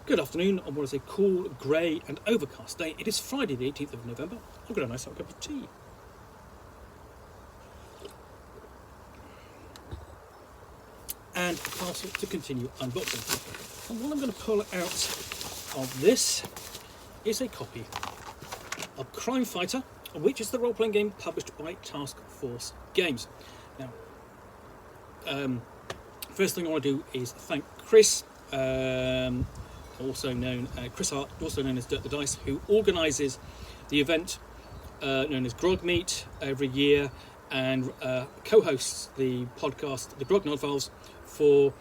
Good afternoon on what is a cool, grey and overcast day. It is Friday the 18th of November. I've got a nice hot cup of tea. And a parcel to continue unboxing. And what I'm going to pull out of this is a copy of Crime Fighter, which is the role-playing game published by Task Force Games. Now, first thing I want to do is thank Chris, also known Chris Hart, also known as Dirk the Dice, who organises the event known as Grog Meet every year, and co-hosts the podcast, The Grog Nod Files, for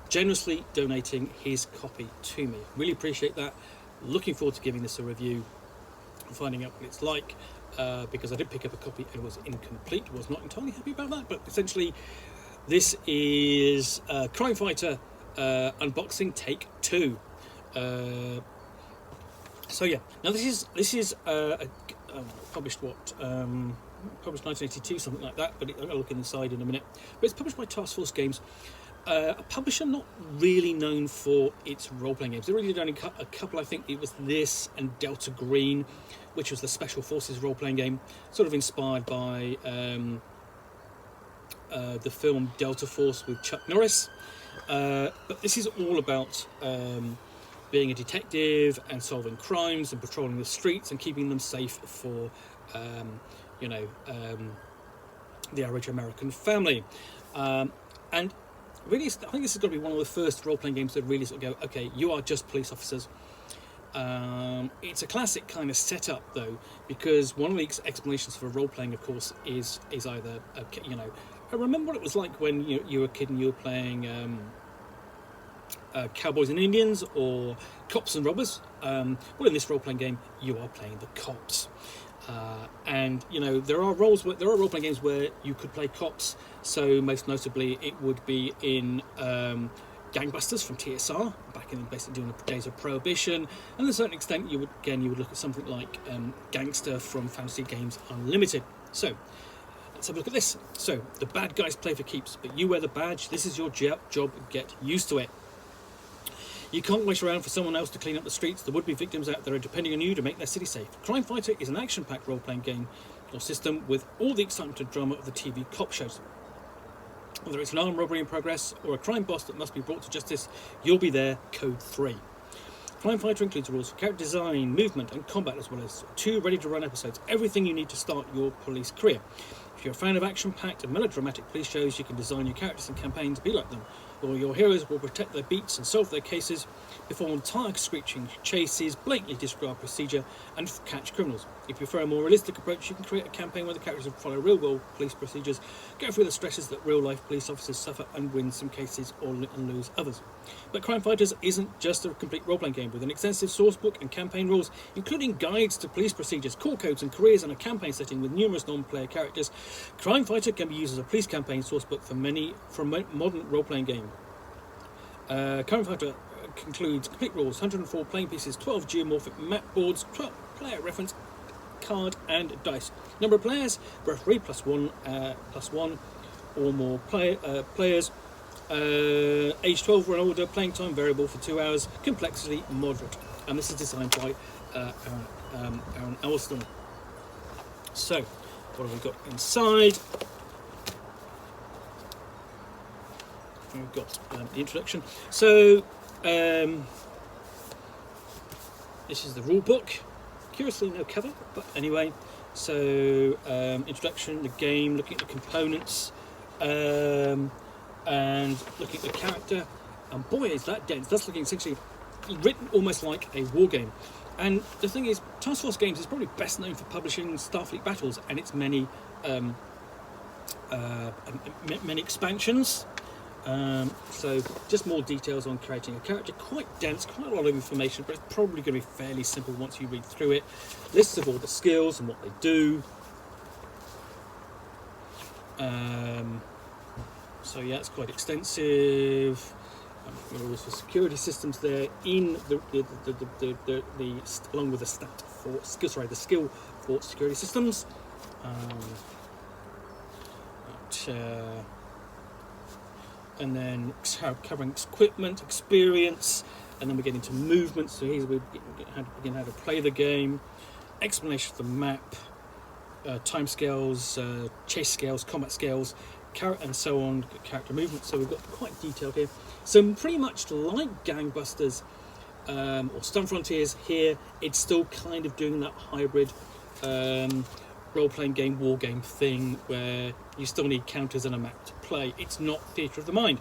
generously donating his copy to me. Really appreciate that. Looking forward to giving this a review and finding out what it's like, because I did pick up a copy and it was incomplete. Was not entirely happy about that, but essentially this is Crime Fighter unboxing take 2. So yeah, now this is published published 1982, something like that, but I'm going to look inside in a minute. But it's published by Task Force Games, a publisher not really known for its role-playing games. They really did only a couple. I think it was this and Delta Green, which was the Special Forces role-playing game, sort of inspired by the film Delta Force with Chuck Norris. But this is all about being a detective and solving crimes and patrolling the streets and keeping them safe for the average American family. And really, I think this is going to be one of the first role-playing games that really sort of go, okay, you are just police officers. It's a classic kind of setup, though, because one of the explanations for role-playing, of course, is either, I remember what it was like when you were a kid and you were playing Cowboys and Indians or Cops and Robbers. Well, in this role-playing game, you are playing the cops. And there are role-playing games where you could play cops. So most notably, it would be in Gangbusters from TSR, back in basically doing the days of Prohibition. And to a certain extent, you would look at something like Gangster from Fantasy Games Unlimited. So let's have a look at this. So the bad guys play for keeps, but you wear the badge. This is your job. Get used to it. You can't wait around for someone else to clean up the streets. There would be victims out there depending on you to make their city safe. Crime Fighter is an action-packed role-playing game or system with all the excitement and drama of the TV cop shows. Whether it's an armed robbery in progress or a crime boss that must be brought to justice, you'll be there. Code 3. Crime Fighter includes rules for character design, movement and combat, as well as 2 ready-to-run episodes. Everything you need to start your police career. If you're a fan of action-packed and melodramatic police shows, you can design your characters and campaigns be like them. Or your heroes will protect their beats and solve their cases, perform tire-screeching chases, blatantly describe procedure, and catch criminals. If you prefer a more realistic approach, you can create a campaign where the characters follow real-world police procedures, go through the stresses that real-life police officers suffer, and win some cases and lose others. But Crime Fighters isn't just a complete role-playing game. With an extensive source book and campaign rules, including guides to police procedures, court codes and careers, and a campaign setting with numerous non-player characters, Crime Fighter can be used as a police campaign source book for modern role-playing game. Crime Fighter includes complete rules, 104 playing pieces, 12 geomorphic map boards, 12 player reference card and dice. Number of players, referee plus one or more players. Age 12 or older, playing time variable for 2 hours, complexity moderate. And this is designed by Aaron Allston. So, what have we got inside? We've got the introduction. So, this is the rule book. Curiously, no cover, but anyway. So, introduction, the game, looking at the components, and looking at the character. And boy, is that dense. That's looking essentially written almost like a war game. And the thing is, Task Force Games is probably best known for publishing Starfleet Battles and its many expansions. So just more details on creating a character. Quite dense, quite a lot of information, but it's probably going to be fairly simple once you read through it. Lists of all the skills and what they do. So yeah, it's quite extensive. Rules for security systems there in the along with the the skill for security systems. And then covering equipment, experience, and then we get into movement. So here's we begin how to play the game, explanation of the map, time scales, chase scales, combat scales, and so on, character movement. So we've got quite detailed here. So pretty much like Gangbusters or Stun Frontiers here, it's still kind of doing that hybrid role-playing game, war game thing where you still need counters and a map to play. It's not theatre of the mind.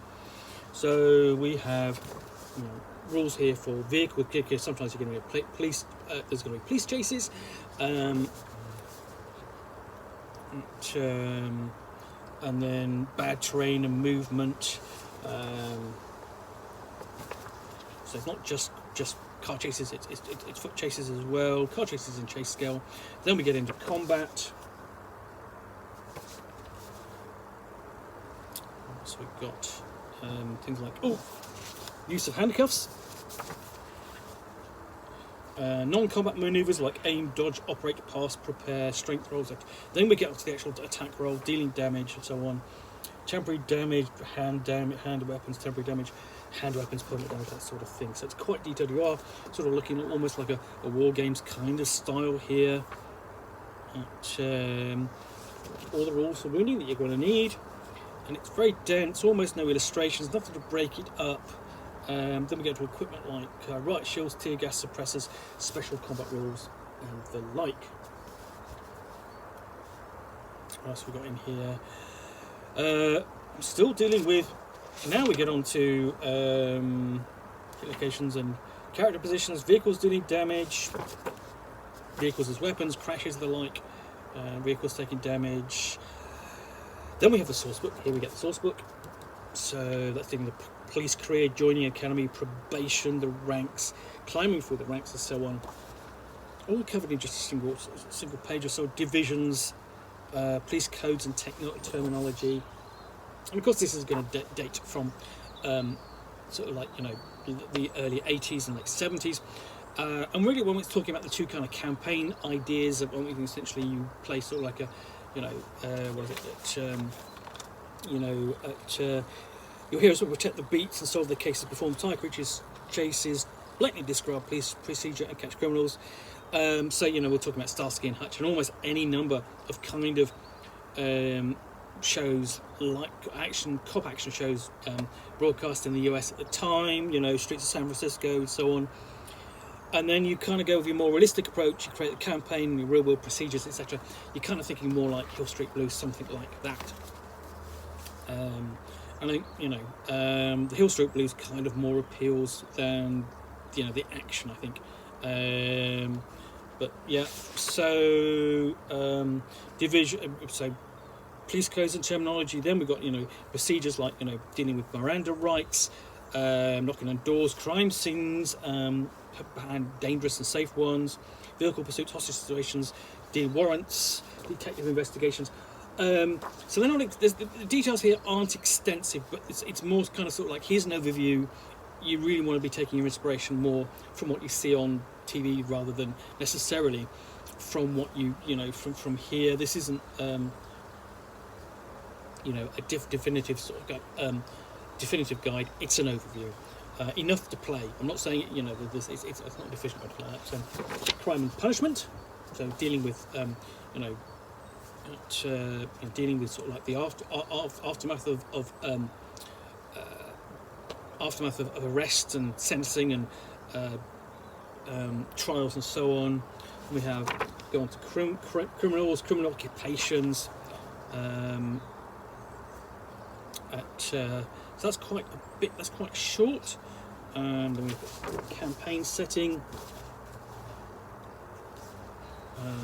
So we have rules here for vehicle with kickers. Sometimes you're going to get police. There's going to be police chases. And then bad terrain and movement. So it's not just car chases, it's foot chases as well, car chases and chase scale. Then we get into combat. So we've got things like use of handcuffs, non-combat maneuvers like aim, dodge, operate, pass, prepare, strength rolls. Then we get up to the actual attack roll, dealing damage and so on. Temporary damage, hand weapons, temporary damage, hand weapons, permanent damage, that sort of thing. So it's quite detailed. You are sort of looking at almost like a war games kind of style here. All the rules for wounding that you're going to need. And it's very dense, almost no illustrations, nothing to break it up. Then we get to equipment like riot shields, tear gas suppressors, special combat rules, and the like. What else we got in here? Still dealing with. Now we get on to locations and character positions, vehicles dealing damage, vehicles as weapons, crashes, the like, vehicles taking damage. Then we have the source book. Here we get the source book. So that's dealing with the police career, joining academy, probation, the ranks, climbing through the ranks, and so on. All covered in just a single page or so. Divisions, police codes and terminology. And of course this is going to date from sort of like, the early 80s and late 70s. And really when we're talking about the two kind of campaign ideas of essentially you play sort of like a, what is it, your heroes will protect the beats and solve their cases, perform tire creatures, chases, blatantly describe police procedure and catch criminals. So, we're talking about Starsky and Hutch and almost any number of kind of shows like cop action shows broadcast in the US at the time, Streets of San Francisco and so on. And then you kind of go with your more realistic approach, you create a campaign, your real world procedures, etc. You're kind of thinking more like Hill Street Blues, something like that. I think, the Hill Street Blues kind of more appeals than, the action, I think. But yeah, so division, so police codes and terminology. Then we've got procedures like dealing with Miranda rights, knocking on doors, crime scenes, and dangerous and safe ones, vehicle pursuits, hostage situations, warrants, detective investigations. So they're not. The details here aren't extensive, but it's more kind of sort of like here's an overview. You really want to be taking your inspiration more from what you see on TV rather than necessarily from what from here. This isn't a definitive sort of definitive guide. It's an overview, enough to play. I'm not saying it's not deficient to play that. So crime and punishment. So dealing with dealing with sort of like the aftermath of arrests and sentencing and trials and so on. We have go on to criminals, criminal occupations. So that's quite a bit. That's quite short. Then we've got campaign setting.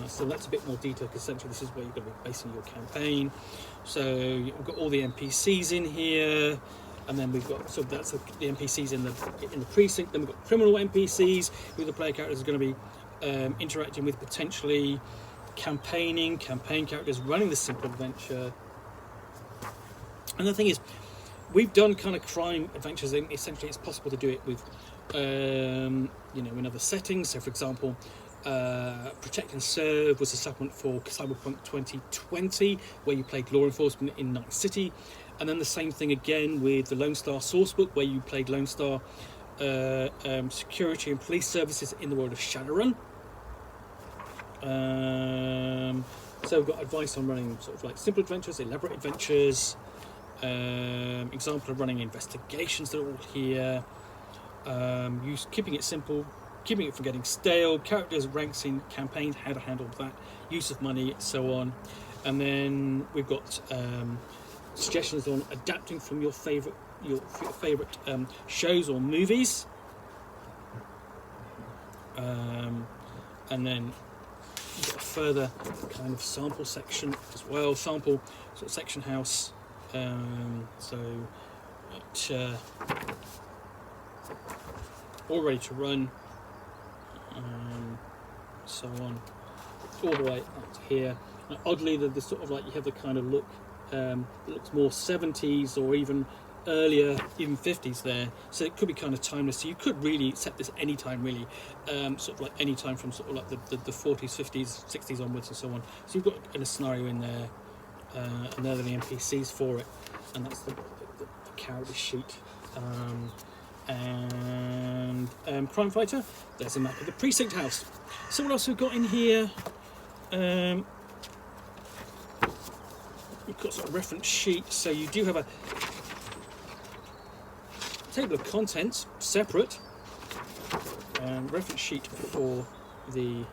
So that's a bit more detailed because essentially this is where you're going to be basing your campaign. So we've got all the NPCs in here, and then we've got that's the NPCs in the precinct. Then we've got criminal NPCs who the player characters are going to be interacting with, potentially campaign characters running the simple adventure. And the thing is, we've done kind of crime adventures, and essentially it's possible to do it with in other settings. So for example, Protect and Serve was a supplement for Cyberpunk 2020 where you played law enforcement in Night City, and then the same thing again with the Lone Star Sourcebook where you played Lone Star security and police services in the world of Shadowrun. So we've got advice on running sort of like simple adventures, elaborate adventures, example of running investigations that are all here, keeping it simple, keeping it from getting stale, characters, ranks in campaigns, how to handle that, use of money, so on. And then we've got suggestions on adapting from your favourite shows or movies. And then you've got a further kind of sample section as well, sample sort of section house. All ready to run, so on, all the way up to here. And oddly, the sort of like you have the kind of look that looks more 70s or even earlier, even 50s there. So it could be kind of timeless. So you could really set this any time, really, sort of like any time from sort of like the 40s, 50s, 60s onwards, and so on. So you've got a scenario in there, and there are the NPCs for it, and that's the character sheet. And Crime Fighter, there's a map of the precinct house. So what else we've got in here? We've got sort of reference sheet, so you do have a table of contents separate, reference sheet for the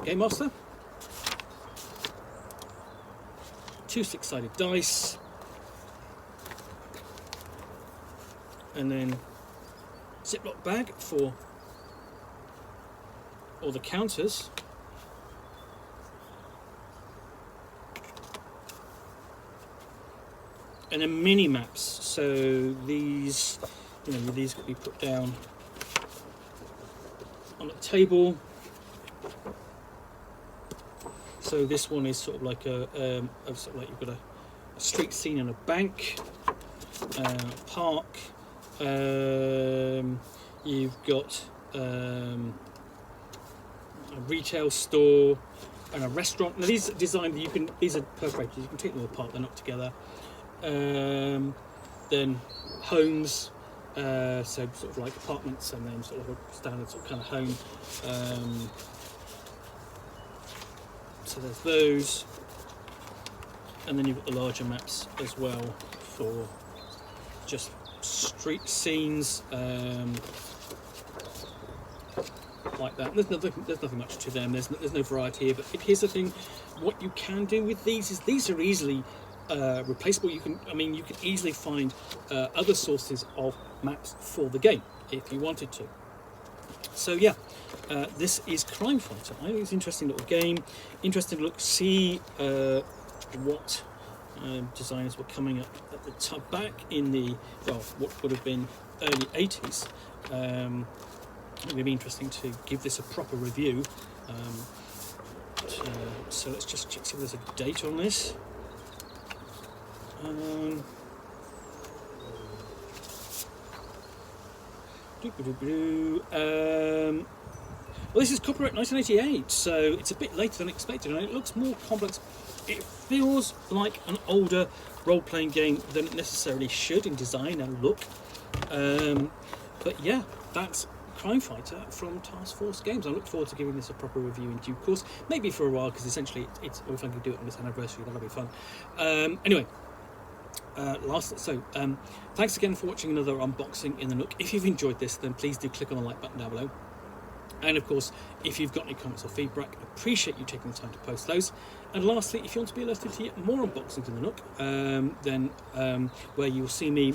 Game Master, 2 6-sided dice, and then Ziploc bag for all the counters, and then mini maps. So these, these could be put down on a table. So this one is sort of like sort of like you've got a street scene and a bank, park. You've got a retail store and a restaurant. Now these are designed, these are perforated, you can take them all apart, they're not together. Then homes, so sort of like apartments, and then sort of a standard sort of kind of home. So there's those, and then you've got the larger maps as well for just street scenes, like that. There's nothing much to them. There's no variety here. But here's the thing: what you can do with these is these are easily replaceable. You can easily find other sources of maps for the game if you wanted to. So yeah, this is Crime Fighter. I think it's an interesting little game. Interesting to look, see what designers were coming up at the top, back in the what would have been early 80s. It would be interesting to give this a proper review. So let's just check see if there's a date on this. Well, this is copyright 1988, so it's a bit later than expected, and it looks more complex. It feels like an older role-playing game than it necessarily should in design and look. But yeah, that's Crime Fighter from Task Force Games. I look forward to giving this a proper review in due course, maybe for a while, because essentially it's all fun to do it on this anniversary. That'll be fun. Anyway. Thanks again for watching another unboxing in the Nook. If you've enjoyed this, then please do click on the like button down below. And of course, if you've got any comments or feedback, I appreciate you taking the time to post those. And lastly, if you want to be alerted to yet more unboxings in the Nook, then where you'll see me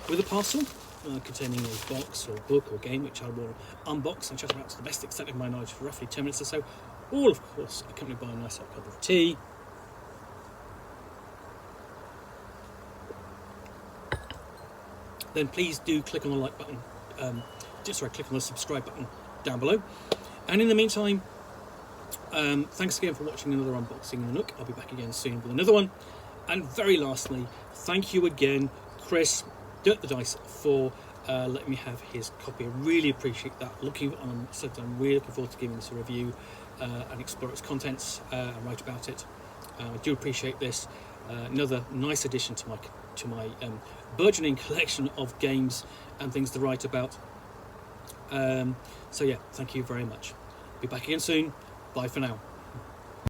with a parcel containing a box or book or game, which I will unbox and chat about to the best extent of my knowledge for roughly 10 minutes or so, all of course accompanied by a nice hot cup of tea. Then please do click on the like button, click on the subscribe button down below. And in the meantime, thanks again for watching another unboxing in the Nook. I'll be back again soon with another one. And very lastly, thank you again, Chris, Dirk the Dice, for letting me have his copy. I really appreciate that. I'm really looking forward to giving this a review and explore its contents and write about it. I do appreciate this. Another nice addition to my to my burgeoning collection of games and things to write about. So yeah, thank you very much. Be back again soon. Bye for now.